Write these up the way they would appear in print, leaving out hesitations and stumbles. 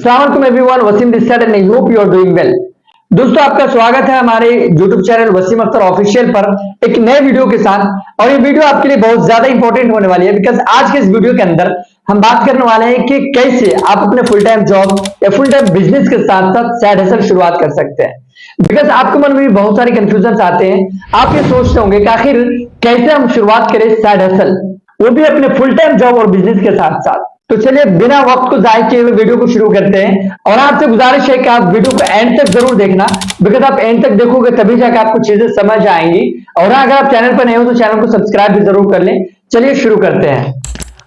अस्सलाम वालेकुम everyone, Waseem this side and I hope you are doing well. दोस्तों, आपका स्वागत है हमारे YouTube channel Waseem Akhtar official पर एक नए वीडियो के साथ। और ये वीडियो आपके लिए बहुत ज्यादा इंपॉर्टेंट होने वाली है, बिकॉज आज के इस वीडियो के अंदर हम बात करने वाले हैं कि कैसे आप अपने फुल टाइम जॉब या फुल टाइम बिजनेस के साथ साथ साइड हसल शुरुआत कर सकते हैं। बिकॉज आपके मन में भी बहुत सारे कंफ्यूजन आते हैं। आप ये सोचते होंगे कि आखिर कैसे हम शुरुआत करें साइड हसल, वो भी अपने फुल टाइम जॉब और बिजनेस के साथ साथ। तो चलिए बिना वक्त को जाए किए हुए वीडियो को शुरू करते हैं। और आपसे गुजारिश है कि आप वीडियो को एंड तक जरूर देखना, बिकॉज आप एंड तक देखोगे तभी जाकर आपको चीजें समझ आएंगी। और अगर आप चैनल पर नए हो तो चैनल को सब्सक्राइब भी जरूर कर लें। चलिए शुरू करते हैं।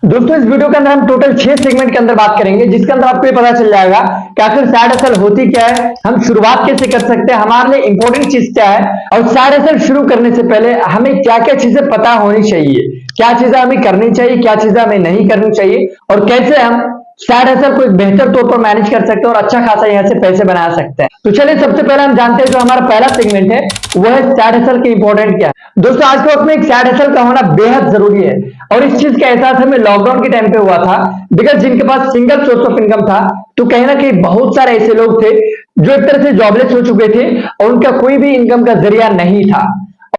दोस्तों, इस वीडियो के अंदर हम टोटल 6 सेगमेंट के अंदर बात करेंगे, जिसके अंदर आपको ये पता चल जाएगा कि आखिर साइड हसल होती क्या है, हम शुरुआत कैसे कर सकते हैं, हमारे लिए इंपॉर्टेंट चीज क्या है, और साइड हसल शुरू करने से पहले हमें क्या क्या चीजें पता होनी चाहिए, क्या चीजें हमें करनी चाहिए, क्या चीजें हमें नहीं करनी चाहिए, और कैसे हम साइड हसल को एक बेहतर तौर पर मैनेज कर सकते हैं और अच्छा खासा यहाँ से पैसे बना सकते हैं। तो चलिए सबसे पहले हम जानते हैं जो हमारा पहला सेगमेंट है वो है साइड हसल के इंपॉर्टेंट क्या है। दोस्तों, आज के वक्त में एक साइड हसल का होना बेहद जरूरी है, और इस चीज का एहसास हमें लॉकडाउन के टाइम पे हुआ था। बिकॉज जिनके पास सिंगल सोर्स ऑफ इनकम था, तो कहीं ना कहीं बहुत सारे ऐसे लोग थे जो एक तरह से जॉबलेस हो चुके थे और उनका कोई भी इनकम का जरिया नहीं था।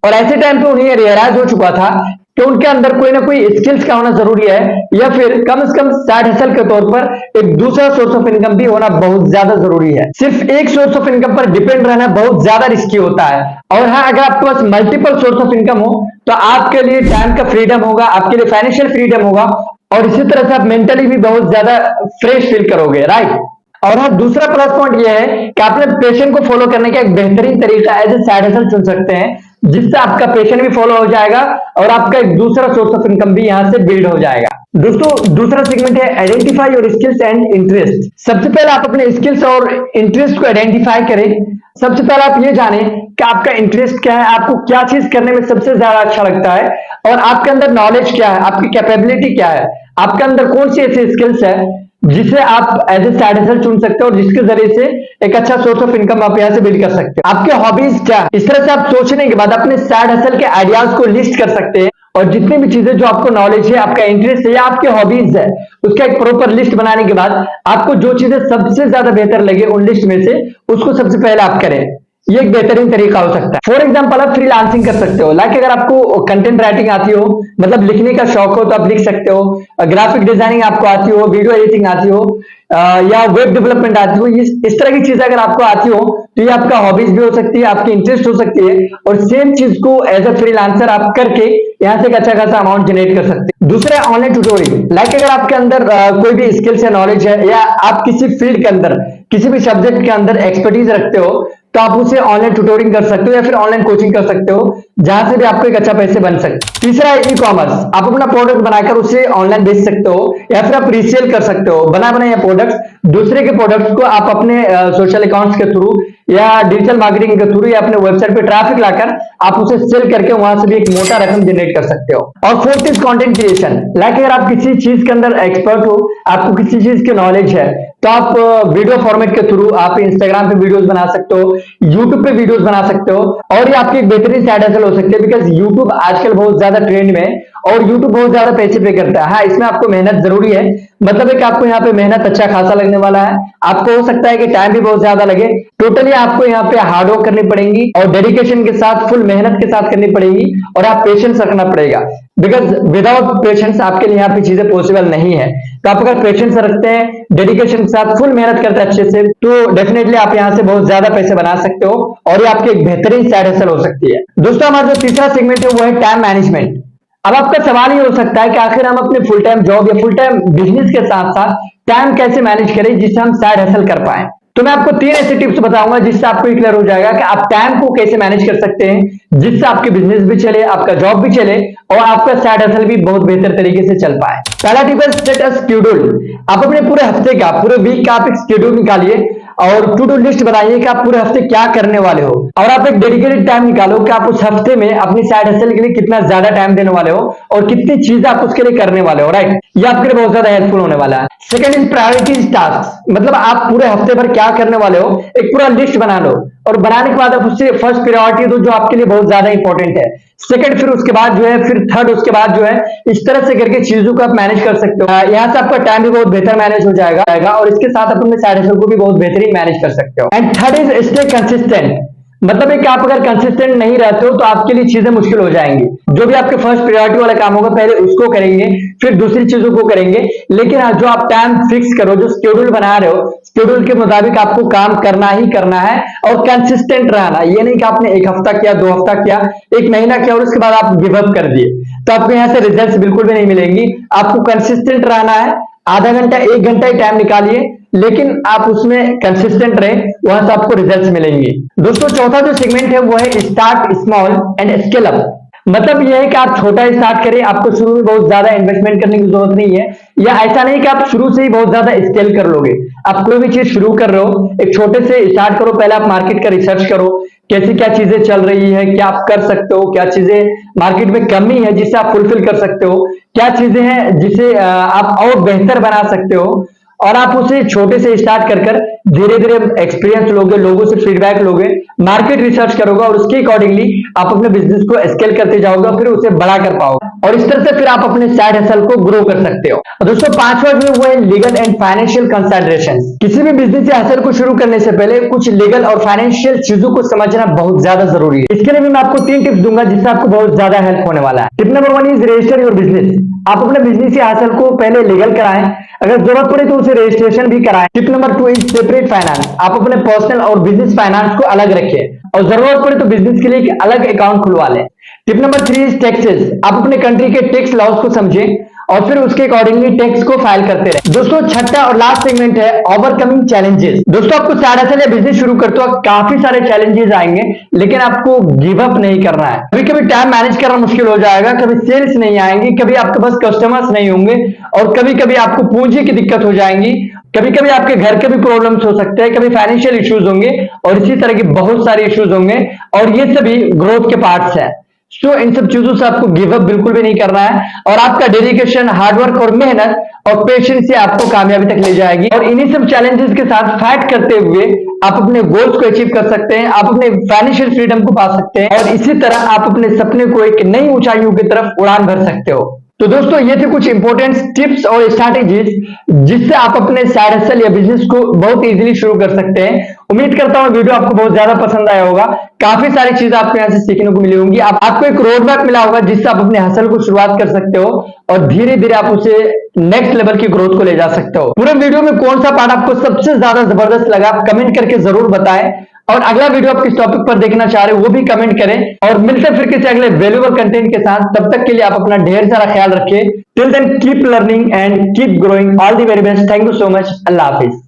और ऐसे टाइम पे उन्हें रियलाइज हो चुका था कि उनके अंदर कोई ना कोई स्किल्स का होना जरूरी है, या फिर कम से कम साइड हसल के तौर पर एक दूसरा सोर्स ऑफ इनकम भी होना बहुत ज्यादा जरूरी है। सिर्फ एक सोर्स ऑफ इनकम पर डिपेंड रहना बहुत ज्यादा रिस्की होता है। और हाँ, अगर आपके पास मल्टीपल सोर्स ऑफ इनकम हो तो आपके लिए टाइम का फ्रीडम होगा, आपके लिए फाइनेंशियल फ्रीडम होगा, और इसी तरह से आप मेंटली भी बहुत ज्यादा फ्रेश फील करोगे, राइट। और हाँ, दूसरा प्लस पॉइंट यह है कि आप अपने पैशन को फॉलो करने का एक बेहतरीन तरीका एज ए साइड हसल चुन सकते हैं, जिससे आपका पैशन भी फॉलो हो जाएगा और आपका एक दूसरा सोर्स ऑफ इनकम भी यहां से बिल्ड हो जाएगा। दोस्तों, दूसरा सेगमेंट है identify your skills and interest. सबसे पहले आप अपने स्किल्स और इंटरेस्ट को आइडेंटिफाई करें। सबसे पहले आप ये जानें कि आपका इंटरेस्ट क्या है, आपको क्या चीज करने में सबसे ज्यादा अच्छा लगता है, और आपके अंदर नॉलेज क्या है, आपकी कैपेबिलिटी क्या है, आपके अंदर कौन सी ऐसी स्किल्स है जिसे आप एज ए साइड हसल चुन सकते हो और जिसके जरिए से एक अच्छा सोर्स ऑफ इनकम आप यहां से बिल्ड कर सकते हो। आपके हॉबीज क्या है, इस तरह से आप सोचने के बाद अपने साइड हसल के आइडियाज को लिस्ट कर सकते हैं, और जितनी भी चीजें जो आपको नॉलेज है, आपका इंटरेस्ट है या आपके हॉबीज है, उसका एक प्रॉपर लिस्ट बनाने के बाद आपको जो चीजें सबसे ज्यादा बेहतर लगे उन लिस्ट में से उसको सबसे पहले आप करें। ये एक बेहतरीन तरीका हो सकता है। फॉर एग्जाम्पल, आप फ्रीलांसिंग कर सकते हो। लाइक अगर आपको कंटेंट राइटिंग आती हो, मतलब लिखने का शौक हो, तो आप लिख सकते हो। ग्राफिक डिजाइनिंग आपको आती हो, वीडियो एडिटिंग आती हो, या वेब डेवलपमेंट आती हो, इस तरह की चीजें अगर आपको आती हो तो ये आपका हॉबीज भी हो सकती है, आपकी इंटरेस्ट हो सकती है, और सेम चीज को एज ए फ्रीलांसर आप करके यहाँ से एक अच्छा खासा अमाउंट जनरेट कर सकते हैं। दूसरा, ऑनलाइन ट्यूटोरियल। लाइक अगर आपके अंदर कोई भी स्किल्स या नॉलेज है, या आप किसी फील्ड के अंदर किसी भी सब्जेक्ट के अंदर एक्सपर्टीज रखते हो, तो आप उसे ऑनलाइन ट्यूटोरिंग कर सकते हो या फिर ऑनलाइन कोचिंग कर सकते हो, जहां से भी आपको एक अच्छा पैसे बन सकते। तीसरा है ई कॉमर्स। आप अपना प्रोडक्ट बनाकर उसे ऑनलाइन बेच सकते हो, या फिर आप रीसेल कर सकते हो। बना बनाए प्रोडक्ट्स, दूसरे के प्रोडक्ट्स को आप अपने सोशल अकाउंट्स के थ्रू या डिजिटल मार्केटिंग के थ्रू या अपने वेबसाइट पे ट्रैफिक लाकर आप उसे सेल करके वहां से भी एक मोटा रकम जनरेट कर सकते हो। और fourth is content creation. Like अगर आप किसी चीज के अंदर एक्सपर्ट हो, आपको किसी चीज की नॉलेज है, तो आप वीडियो फॉर्मेट के थ्रू आप इंस्टाग्राम पे वीडियोस बना सकते हो, यूट्यूब पे वीडियोस बना सकते हो, और ये आपकी एक बेहतरीन साइड हसल हो सकती है। बिकॉज यूट्यूब आजकल बहुत ज्यादा ट्रेंड में है और यूट्यूब बहुत ज्यादा पैसे पे करता है। हाँ, इसमें आपको मेहनत जरूरी है, मतलब है कि आपको यहाँ पे मेहनत अच्छा खासा लगने वाला है। आपको हो सकता है कि टाइम भी बहुत ज्यादा लगे। टोटली आपको यहाँ पे हार्ड वर्क करनी पड़ेगी और डेडिकेशन के साथ, फुल मेहनत के साथ करनी पड़ेगी, और आप पेशेंस रखना पड़ेगा। बिकॉज विदाउट पेशेंस आपके लिए यहाँ पे चीजें पॉसिबल नहीं है। तो आप अगर पेशेंस रखते हैं, डेडिकेशन के साथ फुल मेहनत करते हैं अच्छे से, तो डेफिनेटली आप यहाँ से बहुत ज्यादा पैसे बना सकते हो, और ये आपकी एक बेहतरीन साइड हसल हो सकती है। दोस्तों, हमारा जो तीसरा सेगमेंट है वो है टाइम मैनेजमेंट। अब आपका सवाल ये हो सकता है कि आखिर हम अपने फुल टाइम जॉब या फुल टाइम बिजनेस के साथ साथ टाइम कैसे मैनेज करें जिससे हम साइड हसल कर पाए। तो मैं आपको 3 ऐसे टिप्स बताऊंगा जिससे आपको क्लियर हो जाएगा कि आप टाइम को कैसे मैनेज कर सकते हैं, जिससे आपके बिजनेस भी चले, आपका जॉब भी चले, और आपका साइड हसल भी बहुत बेहतर तरीके से चल पाए। पहला टिप है सेट अ शेड्यूल। आप अपने पूरे हफ्ते का, पूरे वीक का आप एक शेड्यूल निकालिए और टू डू लिस्ट बनाइए कि आप पूरे हफ्ते क्या करने वाले हो, और आप एक डेडिकेटेड टाइम निकालो कि आप उस हफ्ते में अपनी साइड हसल के लिए कितना ज्यादा टाइम देने वाले हो और कितनी चीजें आप उसके लिए करने वाले हो, राइट। ये आपके लिए बहुत ज्यादा हेल्पफुल होने वाला है। Second is priorities task. मतलब आप पूरे हफ्ते भर क्या करने वाले हो, एक पूरा लिस्ट बना लो और बनाने के बाद आप उससे फर्स्ट प्रायोरिटी दो जो आपके लिए बहुत ज्यादा इंपॉर्टेंट है। सेकंड, फिर उसके बाद जो है, फिर थर्ड, उसके बाद जो है, इस तरह से करके चीजों को आप मैनेज कर सकते हो। यहाँ से आपका टाइम भी बहुत बेहतर मैनेज हो जाएगा और इसके साथ आप अपने साइड हसल को भी बहुत बेहतरीन मैनेज कर सकते हो। And third is stay consistent. मतलब है कि आप अगर कंसिस्टेंट नहीं रहते हो तो आपके लिए चीजें मुश्किल हो जाएंगी। जो भी आपके फर्स्ट प्रायोरिटी वाला काम होगा पहले उसको करेंगे, फिर दूसरी चीजों को करेंगे, लेकिन जो आप टाइम फिक्स करो, जो शेड्यूल बना रहे हो, शेड्यूल के मुताबिक आपको काम करना ही करना है और कंसिस्टेंट रहना। ये नहीं कि आपने एक हफ्ता किया, 2 हफ्ता किया, 1 महीना किया और उसके बाद आप गिव अप कर दिए, तो आपको यहाँ से रिजल्ट बिल्कुल भी नहीं मिलेंगी। आपको कंसिस्टेंट रहना है, आधा घंटा 1 घंटा ही टाइम निकालिए, लेकिन आप उसमें कंसिस्टेंट रहे, वहां से आपको रिजल्ट्स मिलेंगे। दोस्तों चौथा जो सेगमेंट है वो है start small and scale up. मतलब यह है कि आप छोटा स्टार्ट करें, आपको शुरू में बहुत ज्यादा इन्वेस्टमेंट करने की जरूरत नहीं है, या ऐसा नहीं कि आप शुरू से ही बहुत ज्यादा स्केल कर लोगे। आप कोई भी चीज शुरू कर रहे हो, एक छोटे से स्टार्ट करो, पहले आप मार्केट का रिसर्च करो, कैसी क्या चीजें चल रही है, क्या आप कर सकते हो, क्या चीजें मार्केट में कमी है जिसे आप फुलफिल कर सकते हो, क्या चीजें हैं जिसे आप और बेहतर बना सकते हो, और आप उसे छोटे से स्टार्ट कर कर धीरे धीरे एक्सपीरियंस लोगे, लोगों से फीडबैक लोगे, मार्केट रिसर्च करोगे और उसके अकॉर्डिंगली आप अपने बिजनेस को स्केल करते जाओगे, फिर उसे बड़ा कर पाओगे और इस तरह से फिर आप अपने साइड हसल को ग्रो कर सकते हो। और दोस्तों पांचवा जो है वो है लीगल एंड फाइनेंशियल कंसिडरेशन। किसी भी बिजनेस या हसल को शुरू करने से पहले कुछ लीगल और फाइनेंशियल चीजों को समझना बहुत ज्यादा जरूरी है। इसके लिए भी मैं आपको 3 टिप्स दूंगा जिससे आपको बहुत ज्यादा हेल्प होने वाला है। Tip number 1 is register your business. आप अपने बिजनेस या हसल को पहले लीगल कराएं, अगर जरूरत पड़े तो उसे रजिस्ट्रेशन भी कराएं। Tip number 2 is separate finance. आप अपने पर्सनल और बिजनेस फाइनेंस को अलग रखें और जरूरत पड़े तो बिजनेस के लिए एक अलग अकाउंट खुलवा लें। Tip number 3 is taxes. आप अपने कंट्री के टैक्स लॉज को समझें और फिर उसके अकॉर्डिंगली टैक्स को फाइल करते रहे। दोस्तों छठा और लास्ट सेगमेंट है ओवरकमिंग चैलेंजेस। दोस्तों आपको साइड हसल या बिजनेस शुरू करते हो काफी सारे चैलेंजेस आएंगे, लेकिन आपको गिव अप नहीं करना है। कभी कभी टाइम मैनेज करना मुश्किल हो जाएगा, कभी सेल्स नहीं आएंगी, कभी आपके पास कस्टमर्स नहीं होंगे और कभी कभी आपको पूंजी की दिक्कत हो जाएंगी, कभी कभी आपके घर के भी प्रॉब्लम्स हो सकते हैं, कभी फाइनेंशियल इश्यूज होंगे और इसी तरह के बहुत सारे इश्यूज होंगे और ये सभी ग्रोथ के पार्ट्स हैं। इन सब चीजों से आपको गिव अप बिल्कुल भी नहीं करना है और आपका डेडिकेशन, हार्डवर्क और मेहनत और पेशेंस से आपको कामयाबी तक ले जाएगी और इन्हीं सब चैलेंजेस के साथ फाइट करते हुए आप अपने गोल्स को अचीव कर सकते हैं, आप अपने फाइनेंशियल फ्रीडम को पा सकते हैं और इसी तरह आप अपने सपने को एक नई ऊंचाइयों की तरफ उड़ान भर सकते हो। तो दोस्तों ये थे कुछ इंपॉर्टेंट टिप्स और स्ट्रैटेजीज जिससे आप अपने साइड हसल या बिजनेस को बहुत इजीली शुरू कर सकते हैं। उम्मीद करता हूं वीडियो आपको बहुत ज्यादा पसंद आया होगा, काफी सारी चीजें आपको यहाँ से सीखने को मिली होंगी, आपको एक रोड मैप मिला होगा जिससे आप अपने हसल को शुरुआत कर सकते हो और धीरे धीरे आप उसे नेक्स्ट लेवल की ग्रोथ को ले जा सकते हो। पूरे वीडियो में कौन सा पार्ट आपको सबसे ज्यादा जबरदस्त लगा कमेंट करके जरूर बताएं और अगला वीडियो आप किस टॉपिक पर देखना चाह रहे हो वो भी कमेंट करें और मिलते हैं फिर किसी अगले वैल्यूएबल कंटेंट के साथ। तब तक के लिए आप अपना ढेर सारा ख्याल रखिए। Till then keep learning and keep growing. All the very best. Thank you so much. अल्लाह हाफिज।